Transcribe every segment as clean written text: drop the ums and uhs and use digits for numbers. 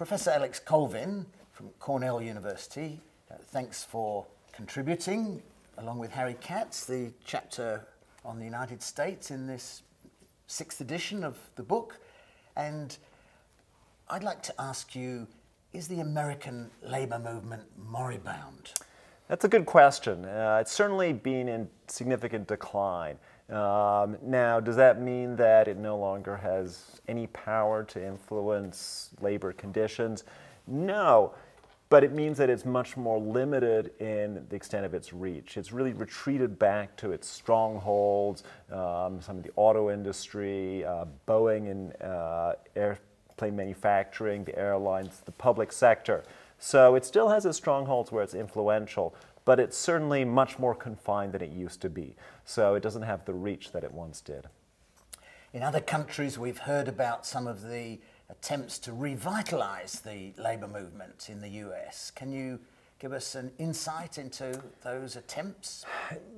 Professor Alex Colvin from Cornell University, thanks for contributing, along with Harry Katz, the chapter on the United States in this 6th edition of the book. And I'd like to ask you, is the American labour movement moribund? That's a good question. It's certainly been in significant decline. Now, does that mean that it no longer has any power to influence labor conditions? No, but it means that it's much more limited in the extent of its reach. It's really retreated back to its strongholds, some of the auto industry, Boeing and airplane manufacturing, the airlines, the public sector. So it still has its strongholds where it's influential, but it's certainly much more confined than it used to be. So it doesn't have the reach that it once did. In other countries, we've heard about some of the attempts to revitalize the labour movement in the US. Can you give us an insight into those attempts?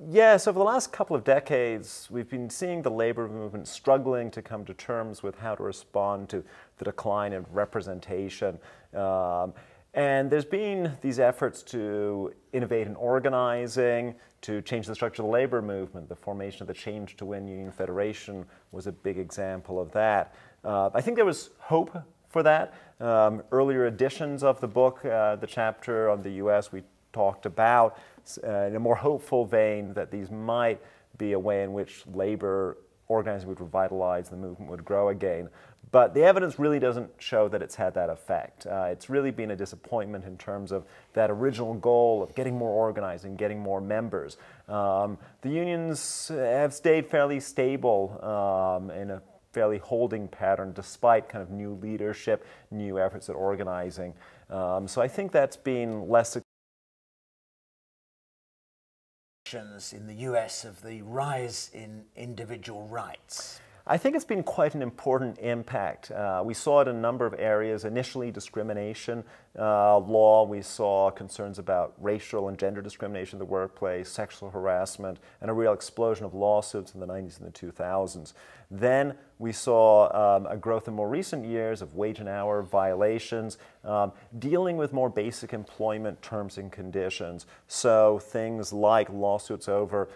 Yes, over the last couple of decades, we've been seeing the labour movement struggling to come to terms with how to respond to the decline in representation. And there's been these efforts to innovate in organizing, to change the structure of the labor movement. The formation of the Change to Win Union Federation was a big example of that. I think there was hope for that. Earlier editions of the book, the chapter on the US, we talked about in a more hopeful vein that these might be a way in which labor organizing would revitalize, the movement would grow again. But the evidence really doesn't show that it's had that effect. It's really been a disappointment in terms of that original goal of getting more organized and getting more members. The unions have stayed fairly stable in a fairly holding pattern despite kind of new leadership, new efforts at organizing. So I think that's been less in the US of the rise in individual rights. I think it's been quite an important impact. We saw it in a number of areas. Initially, discrimination law. We saw concerns about racial and gender discrimination in the workplace, sexual harassment, and a real explosion of lawsuits in the 90s and the 2000s. Then we saw a growth in more recent years of wage and hour violations, dealing with more basic employment terms and conditions. So things like lawsuits over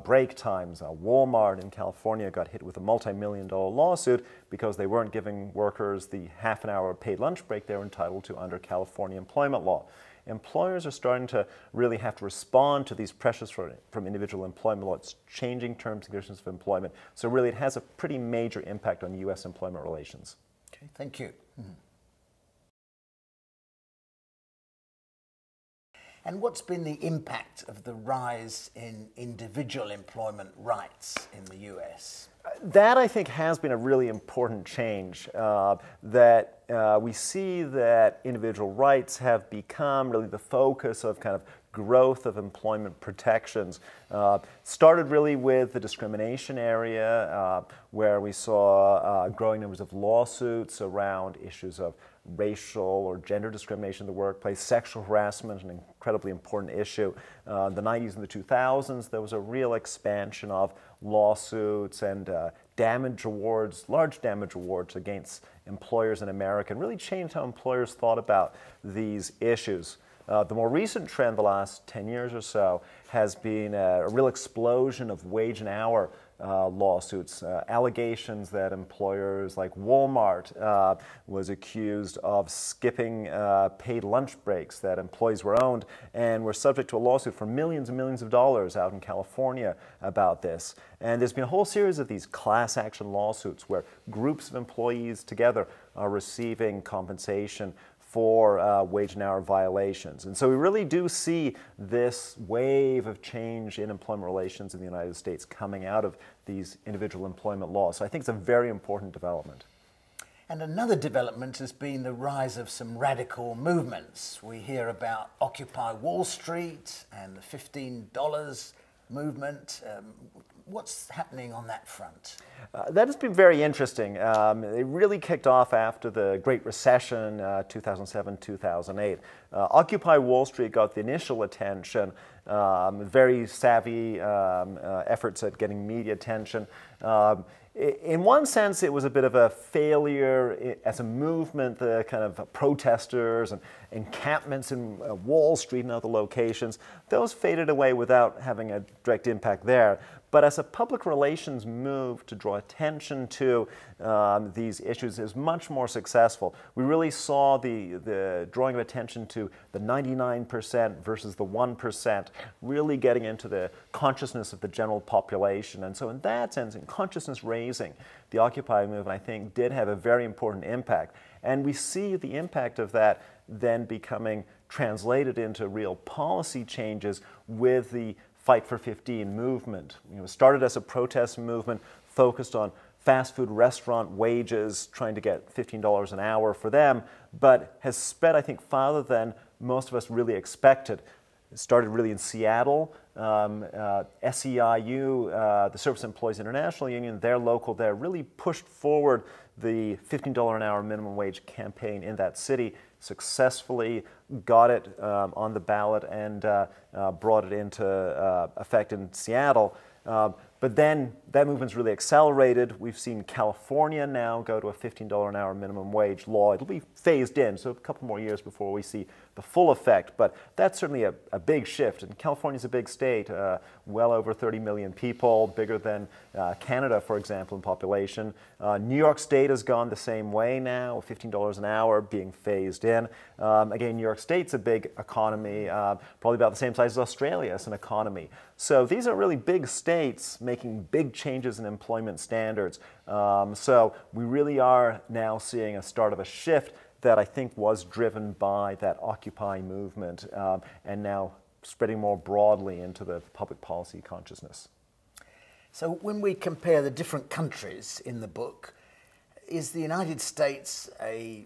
break times. Walmart in California got hit with a multi-million-dollar lawsuit because they weren't giving workers the half-an-hour paid lunch break they were entitled to under California employment law. Employers are starting to really have to respond to these pressures from individual employment law. It's changing terms and conditions of employment. So really it has a pretty major impact on U.S. employment relations. Okay, thank you. And what's been the impact of the rise in individual employment rights in the US? That, I think, has been a really important change, that we see that individual rights have become really the focus of kind of growth of employment protections. Started really with the discrimination area, where we saw growing numbers of lawsuits around issues of racial or gender discrimination in the workplace, sexual harassment, an incredibly important issue. In the 90s and the 2000s, there was a real expansion of lawsuits and damage awards, large damage awards against employers in America, and really changed how employers thought about these issues. The more recent trend, the last 10 years or so, has been a real explosion of wage and hour lawsuits, allegations that employers like Walmart was accused of skipping paid lunch breaks, that employees were owned and were subject to a lawsuit for millions and millions of dollars out in California about this. And there's been a whole series of these class action lawsuits where groups of employees together are receiving compensation for wage and hour violations. And so we really do see this wave of change in employment relations in the United States coming out of these individual employment laws. So I think it's a very important development. And another development has been the rise of some radical movements. We hear about Occupy Wall Street and the $15 movement. What's happening on that front? That has been very interesting. It really kicked off after the Great Recession, 2007-2008. Occupy Wall Street got the initial attention, very savvy efforts at getting media attention. in one sense, it was a bit of a failure as a movement. The kind of protesters and encampments in Wall Street and other locations, those faded away without having a direct impact there. But as a public relations move to draw attention to these issues is much more successful. We really saw the drawing of attention to the 99% versus the 1% really getting into the consciousness of the general population. And so in that sense, in consciousness raising, the Occupy movement, I think, did have a very important impact. And we see the impact of that then becoming translated into real policy changes with the Fight for 15 movement. It started as a protest movement focused on fast food restaurant wages, trying to get $15 an hour for them, but has sped, I think, farther than most of us really expected. It started really in Seattle. SEIU, the Service Employees International Union, their local there, really pushed forward the $15 an hour minimum wage campaign in that city, successfully got it on the ballot and brought it into effect in Seattle. But then that movement's really accelerated. We've seen California now go to a $15 an hour minimum wage law. It'll be phased in, so a couple more years before we see the full effect. But that's certainly a big shift. And California's a big state, well over 30 million people, bigger than Canada, for example, in population. New York State has gone the same way now, $15 an hour being phased in. Again, New York State's a big economy, probably about the same size as Australia as an economy. So these are really big states making big changes in employment standards. So we really are now seeing a start of a shift that I think was driven by that Occupy movement and now spreading more broadly into the public policy consciousness. So when we compare the different countries in the book, is the United States a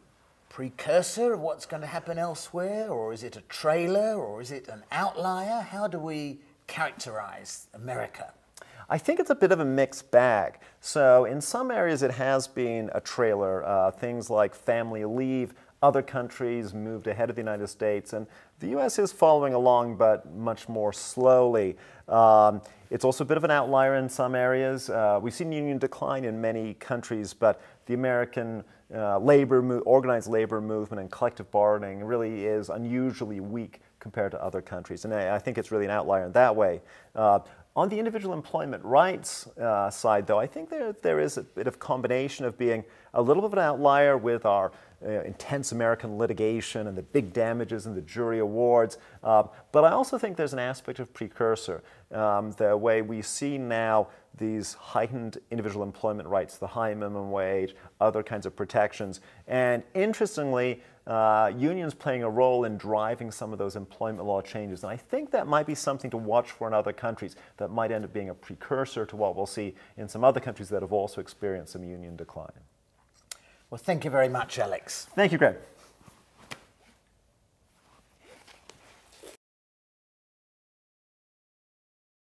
precursor of what's going to happen elsewhere, or is it a trailer, or is it an outlier? How do we characterize America? I think it's a bit of a mixed bag. So in some areas it has been a trailer, things like family leave. Other countries moved ahead of the United States, and the U.S. is following along, but much more slowly. It's also a bit of an outlier in some areas. We've seen union decline in many countries, but the American organized labor movement and collective bargaining really is unusually weak compared to other countries, and I think it's really an outlier in that way. On the individual employment rights side, though, I think there is a bit of combination of being a little bit of an outlier with our intense American litigation and the big damages and the jury awards. But I also think there's an aspect of precursor. The way we see now these heightened individual employment rights, the high minimum wage, other kinds of protections. And interestingly, unions playing a role in driving some of those employment law changes. And I think that might be something to watch for in other countries that might end up being a precursor to what we'll see in some other countries that have also experienced some union decline. Well, thank you very much, Alex. Thank you, Greg.